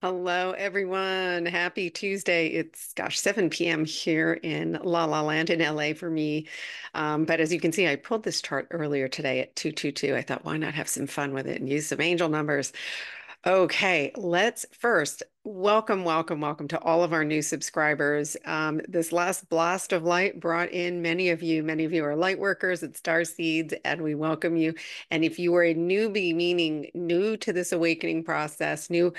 Hello, everyone. Happy Tuesday. It's, 7 p.m. here in La La Land in LA for me. But as you can see, I pulled this chart earlier today at 222. I thought, why not have some fun with it and use some angel numbers? Okay, let's first welcome to all of our new subscribers. This last blast of light brought in many of you. Many of you are light workers at Star Seeds, and we welcome you. And if you are a newbie, meaning new to this awakening process, new,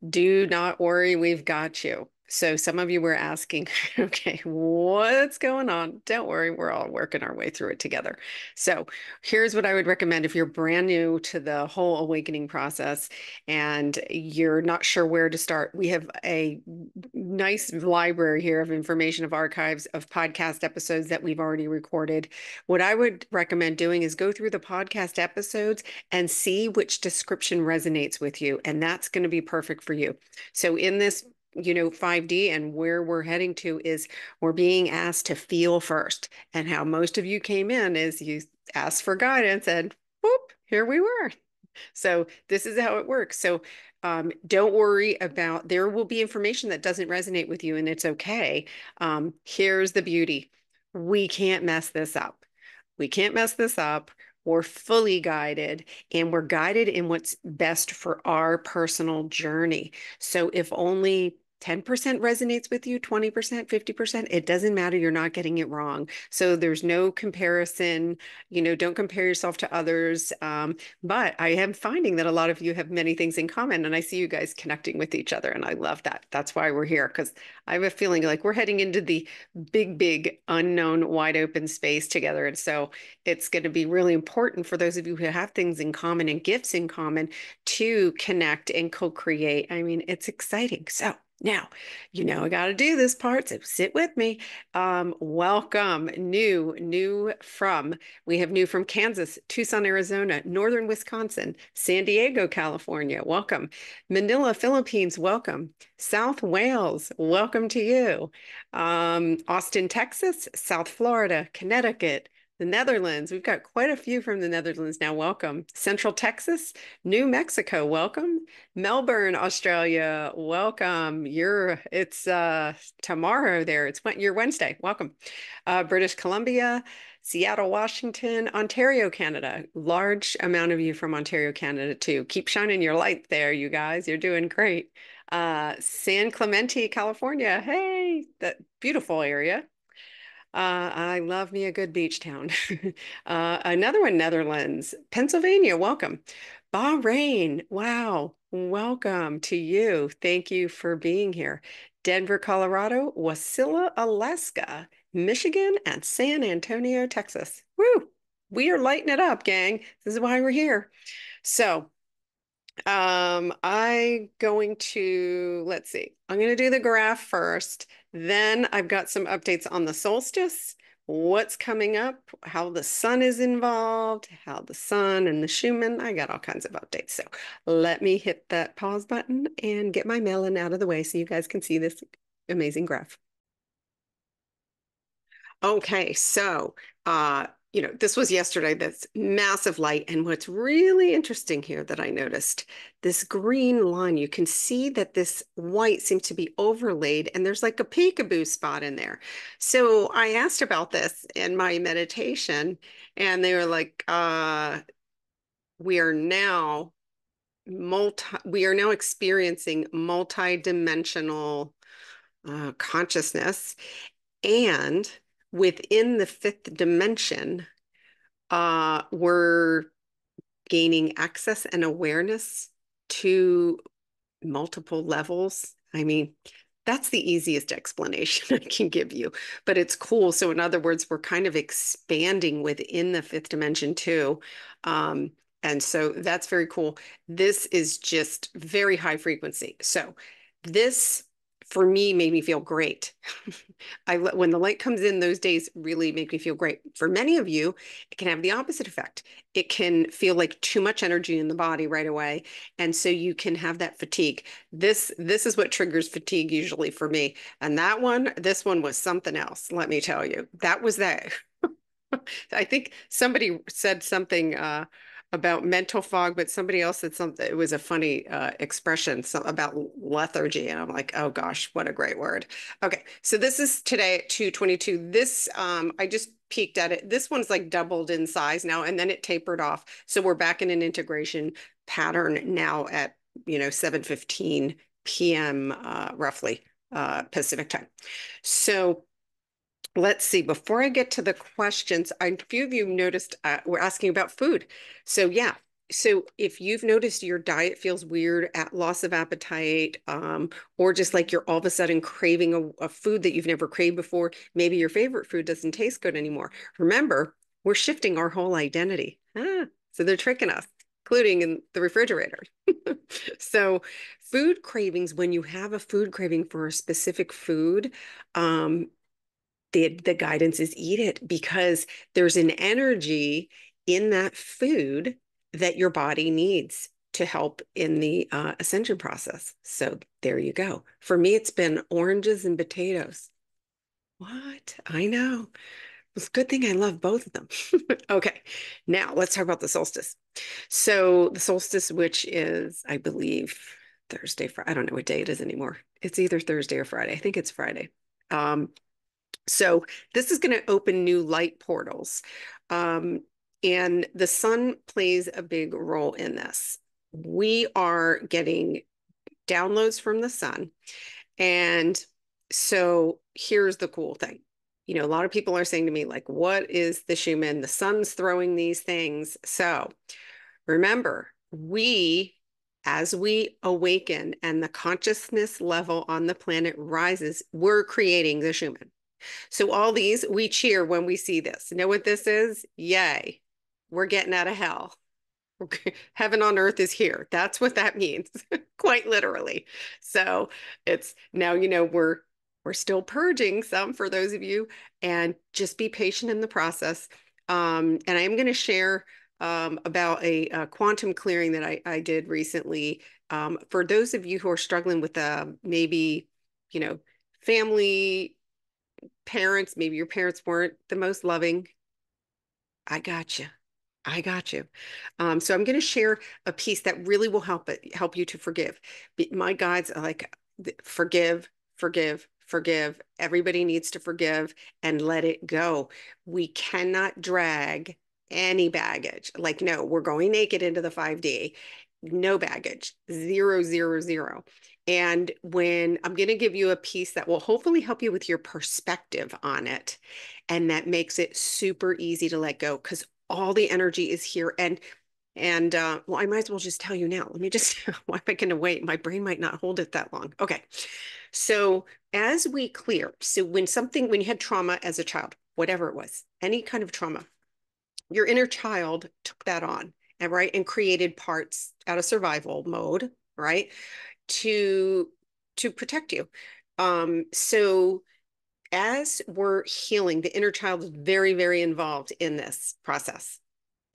do not worry, we've got you. So some of you were asking, okay, what's going on? Don't worry, we're all working our way through it together. So here's what I would recommend if you're brand new to the whole awakening process and you're not sure where to start. We have a nice library here of information, of archives of podcast episodes that we've already recorded. What I would recommend doing is go through the podcast episodes and see which description resonates with you. And that's going to be perfect for you. So in this 5D and where we're heading to is we're being asked to feel first. And how most of you came in is you asked for guidance and whoop, here we were. So this is how it works. So don't worry about, there will be information that doesn't resonate with you and it's okay. Here's the beauty. We can't mess this up. We can't mess this up. We're fully guided and we're guided in what's best for our personal journey. So if only 10% resonates with you, 20%, 50%, it doesn't matter. You're not getting it wrong. So there's no comparison. Don't compare yourself to others. But I am finding that a lot of you have many things in common, and I see you guys connecting with each other, and I love that. That's why we're here, because I have a feeling like we're heading into the big unknown, wide open space together. And so it's going to be really important for those of you who have things in common and gifts in common to connect and co-create. I mean, it's exciting. So now, I got to do this part, so sit with me. Welcome, new from. We have new from Kansas, Tucson, Arizona, Northern Wisconsin, San Diego, California. Welcome. Manila, Philippines. Welcome. South Wales. Welcome to you. Austin, Texas, South Florida, Connecticut, the Netherlands. We've got quite a few from the Netherlands now. Welcome. Central Texas, New Mexico. Welcome. Melbourne, Australia. Welcome. It's tomorrow there. It's your Wednesday. Welcome. British Columbia, Seattle, Washington, Ontario, Canada. Large amount of you from Ontario, Canada too. Keep shining your light there, you guys. You're doing great. San Clemente, California. Hey, that beautiful area. I love me a good beach town. Another one, Netherlands, Pennsylvania, welcome. Bahrain, wow, welcome to you. Thank you for being here. Denver, Colorado, Wasilla, Alaska, Michigan, and San Antonio, Texas. Woo! We are lighting it up, gang. This is why we're here. So, I going to, let's see, I'm going to do the graph first. Then I've got some updates on the solstice, what's coming up, how the sun is involved, how the sun and the Schumann. I got all kinds of updates. So let me hit that pause button and get my melon out of the way so you guys can see this amazing graph. Okay, so this was yesterday, this massive light. And what's really interesting here that I noticed, this green line, you can see that this white seems to be overlaid and there's like a peekaboo spot in there. So I asked about this in my meditation and they were like, we are now we are now experiencing multi-dimensional consciousness. And within the fifth dimension, we're gaining access and awareness to multiple levels. I mean, that's the easiest explanation I can give you, but it's cool. So, in other words, we're kind of expanding within the fifth dimension too. And so that's very cool. This is just very high frequency. So, this for me made me feel great. When the light comes in, those days really make me feel great. For many of you, it can have the opposite effect. It can feel like too much energy in the body right away, and so you can have that fatigue. This is what triggers fatigue usually for me. And this one was something else. Let me tell you, that was that. I think somebody said something. about mental fog, but somebody else said something. It was a funny expression about lethargy. And I'm like, oh gosh, what a great word. Okay. So this is today at 2:22. This, I just peeked at it. This one's like doubled in size now, and then it tapered off. So we're back in an integration pattern now at, 7:15 p.m. Roughly Pacific time. So let's see. Before I get to the questions, a few of you noticed we're asking about food. So yeah. So if you've noticed your diet feels weird, at loss of appetite, or just like you're all of a sudden craving a food that you've never craved before, maybe your favorite food doesn't taste good anymore. Remember, we're shifting our whole identity. So they're tricking us, including in the refrigerator. So food cravings, when you have a food craving for a specific food, the guidance is eat it because there's an energy in that food that your body needs to help in the ascension process. So there you go. For me, it's been oranges and potatoes. What? I know. It's a good thing I love both of them. Okay, now let's talk about the solstice. So the solstice, which is, I believe, Thursday, Friday. I don't know what day it is anymore. It's either Thursday or Friday. I think it's Friday. So this is going to open new light portals. And the sun plays a big role in this. We are getting downloads from the sun. And so here's the cool thing. A lot of people are saying to me, like, what is the Schumann? The sun's throwing these things. So remember, as we awaken and the consciousness level on the planet rises, we're creating the Schumann. So all these, we cheer when we see this. Know what this is? Yay. We're getting out of hell. Heaven on earth is here. That's what that means, quite literally. So it's now, we're still purging some for those of you, and just be patient in the process. And I am going to share about a quantum clearing that I did recently. For those of you who are struggling with maybe, family parents, maybe your parents weren't the most loving. I got you. I got you. So I'm going to share a piece that really will help you to forgive. My guides are like, forgive, forgive, forgive. Everybody needs to forgive and let it go. We cannot drag any baggage. Like, no, we're going naked into the 5D. No baggage. Zero, zero, zero. And when I'm going to give you a piece that will hopefully help you with your perspective on it, and that makes it super easy to let go because all the energy is here. And well, I might as well just tell you now. Let me just, why am I going to wait? My brain might not hold it that long. Okay. So as we clear, so when you had trauma as a child, whatever it was, any kind of trauma, your inner child took that on and created parts out of survival mode, right? To protect you. So as we're healing, the inner child is very, very involved in this process.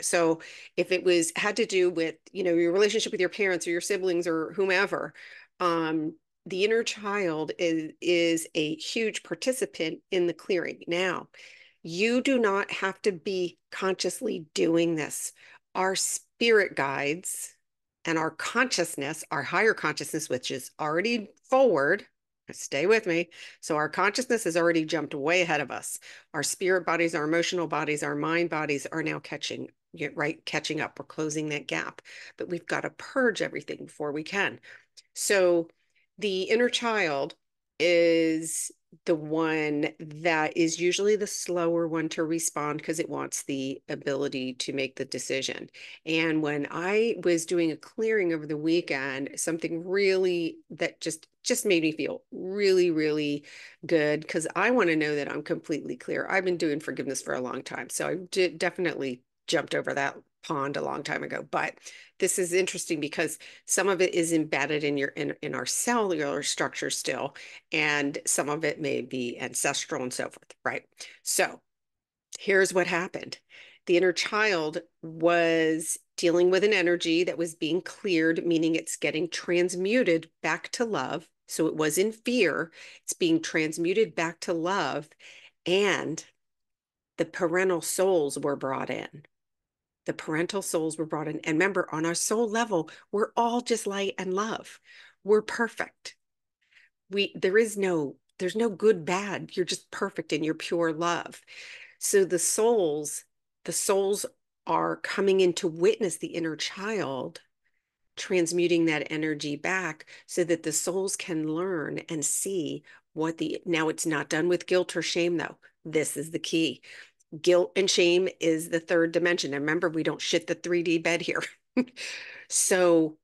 So if it had to do with, your relationship with your parents or your siblings or whomever, the inner child is a huge participant in the clearing. Now, you do not have to be consciously doing this. Our spirit guides and our consciousness, our higher consciousness, which is already forward, stay with me. So our consciousness has already jumped way ahead of us. Our spirit bodies, our emotional bodies, our mind bodies are now catching up. We're closing that gap, but we've got to purge everything before we can. So the inner child is the one that is usually the slower one to respond because it wants the ability to make the decision. And when I was doing a clearing over the weekend, something really that just made me feel really, really good because I want to know that I'm completely clear. I've been doing forgiveness for a long time, so I definitely jumped over that pond a long time ago. But this is interesting because some of it is embedded in our cellular structure still, and some of it may be ancestral and so forth, right? So here's what happened. The inner child was dealing with an energy that was being cleared, meaning it's getting transmuted back to love. So it was in fear. It's being transmuted back to love, and the parental souls were brought in. The parental souls were brought in. And remember, on our soul level, we're all just light and love. We're perfect. There's no good, bad. You're just perfect in your pure love. So the souls are coming in to witness the inner child transmuting that energy back so that the souls can learn and see now it's not done with guilt or shame though. This is the key. Guilt and shame is the third dimension. And remember, we don't shit the 3D bed here. So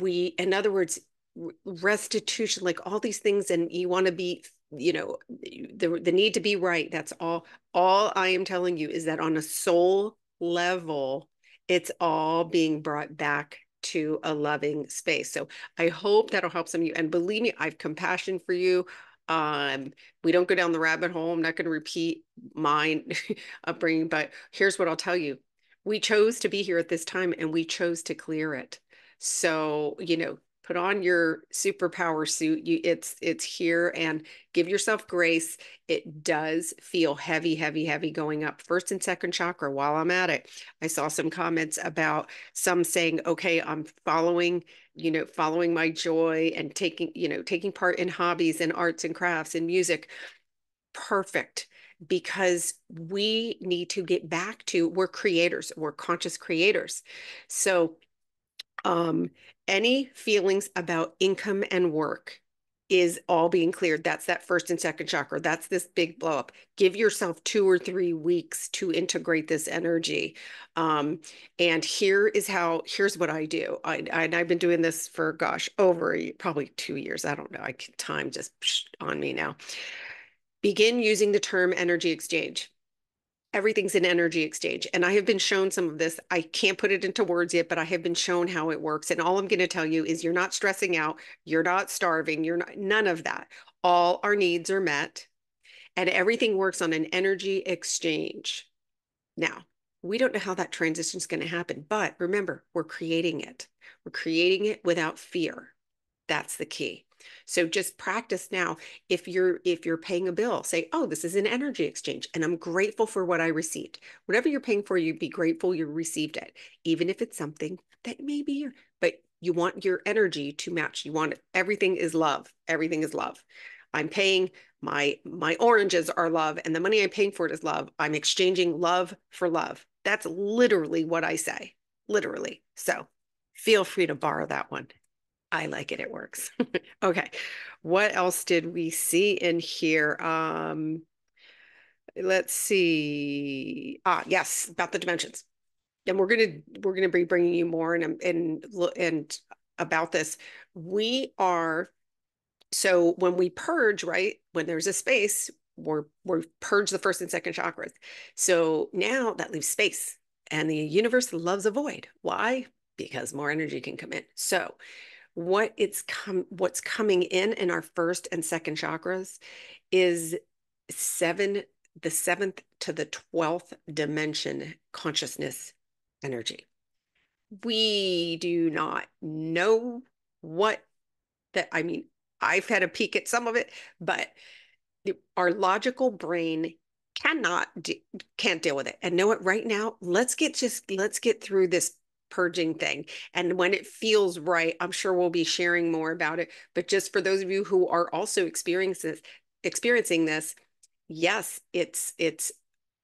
in other words, restitution, like all these things, and you want to be, the need to be right. That's all I am telling you is that on a soul level, it's all being brought back to a loving space. So I hope that'll help some of you. And believe me, I have compassion for you. Um, we don't go down the rabbit hole. I'm not going to repeat mine upbringing, but here's what I'll tell you. We chose to be here at this time and we chose to clear it. So, put on your superpower suit. It's here, and give yourself grace. It does feel heavy, heavy, heavy going up first and second chakra. While I'm at it, I saw some comments about some saying, okay, I'm following my joy and taking part in hobbies and arts and crafts and music. Perfect. Because we need to get back to, we're creators, we're conscious creators. So um, any feelings about income and work is all being cleared. That's that first and second chakra. That's this big blow up. Give yourself 2 or 3 weeks to integrate this energy. Um, and here's what I do. And I've been doing this for, gosh, probably 2 years. I don't know. Time just on me now. Begin using the term energy exchange. Everything's an energy exchange. And I have been shown some of this. I can't put it into words yet, but I have been shown how it works. And all I'm going to tell you is you're not stressing out. You're not starving. None of that. All our needs are met and everything works on an energy exchange. Now, we don't know how that transition is going to happen, but remember, we're creating it. We're creating it without fear. That's the key. So just practice now. If you're paying a bill, say, "Oh, this is an energy exchange and I'm grateful for what I received." Whatever you're paying for, you be grateful you received it, even if it's something that maybe but you want your energy to match. You want it. Everything is love. Everything is love. I'm paying my oranges are love and the money I'm paying for it is love. I'm exchanging love for love. That's literally what I say. Literally. So feel free to borrow that one. I like it. It works. Okay. What else did we see in here? Let's see. Yes, about the dimensions. And we're gonna be bringing you more and about this. We are so when we purge, right? When there's a space, we're purge the first and second chakras. So now that leaves space, and the universe loves a void. Why? Because more energy can come in. So what's coming in our first and second chakras is the seventh to the 12th dimension consciousness energy. We do not know what that, I mean, I've had a peek at some of it, but our logical brain cannot can't deal with it. And know what? Right now, let's get through this purging thing. And when it feels right, I'm sure we'll be sharing more about it. But just for those of you who are also experiencing this, yes, it's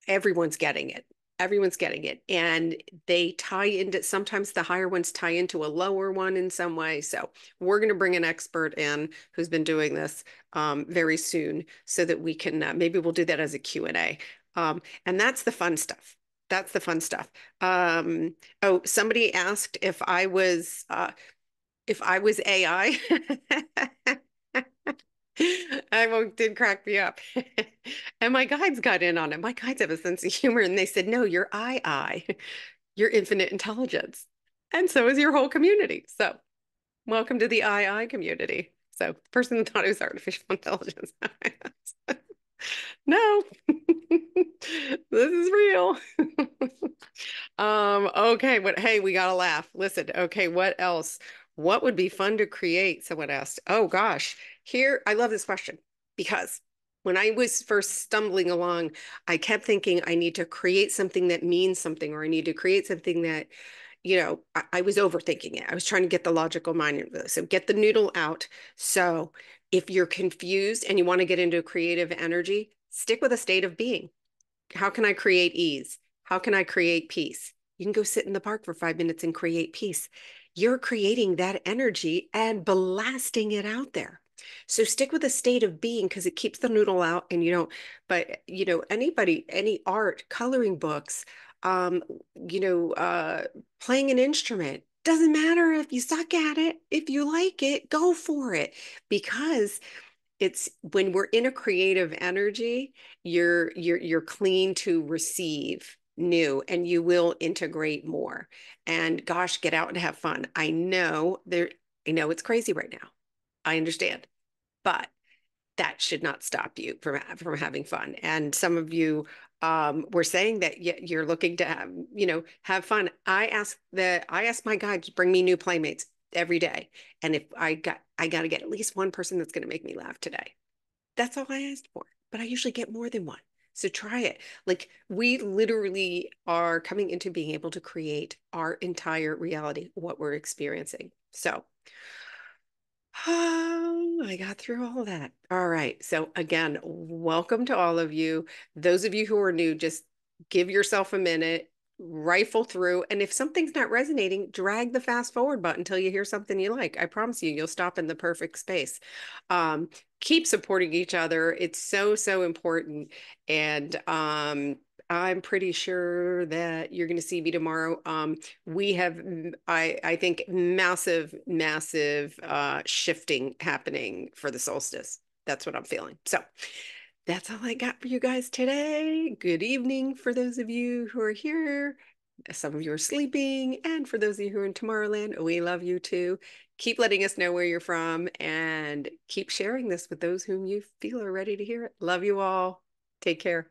everyone's getting it. Everyone's getting it. And they tie into, sometimes the higher ones tie into a lower one in some way. So we're going to bring an expert in who's been doing this very soon so that we can, maybe we'll do that as a Q&A. And that's the fun stuff. That's the fun stuff. Oh, somebody asked if I was AI. Did crack me up. And my guides got in on it. My guides have a sense of humor and they said, no, you're you're infinite intelligence. And so is your whole community. So welcome to the I community. So person that thought it was artificial intelligence. No, this is real. Okay, hey, we gotta laugh. Listen, okay, what else? What would be fun to create? Someone asked. Oh gosh, here, I love this question because When I was first stumbling along, I kept thinking I need to create something that means something, or I need to create something that, I was overthinking it. I was trying to get the logical mind into this. So get the noodle out. So if you're confused and you want to get into creative energy, stick with a state of being. How can I create ease? How can I create peace? You can go sit in the park for 5 minutes and create peace. You're creating that energy and blasting it out there. So stick with a state of being because it keeps the noodle out and you don't, but anybody, any art, coloring books, um, you know, uh, playing an instrument, doesn't matter if you suck at it. If you like it, go for it because it's when we're in a creative energy, you're clean to receive new and you will integrate more. And gosh, get out and have fun. I know it's crazy right now. I understand, but that should not stop you from having fun. And some of you were saying that you're looking to have fun. I ask my guide to bring me new playmates every day, and if I got to get at least one person that's going to make me laugh today. That's all I asked for, but I usually get more than one. So try it. Like we literally are coming into being able to create our entire reality, what we're experiencing. So oh, I got through all of that. All right. So again, welcome to all of you. Those of you who are new, just give yourself a minute, rifle through, and if something's not resonating, drag the fast forward button until you hear something you like. I promise you, you'll stop in the perfect space. Um, Keep supporting each other. It's so, so important. And I'm pretty sure that you're going to see me tomorrow. We have, I think, massive, massive shifting happening for the solstice. That's what I'm feeling. So that's all I got for you guys today. Good evening for those of you who are here. Some of you are sleeping. And for those of you who are in Tomorrowland, we love you too. Keep letting us know where you're from and keep sharing this with those whom you feel are ready to hear it. Love you all. Take care.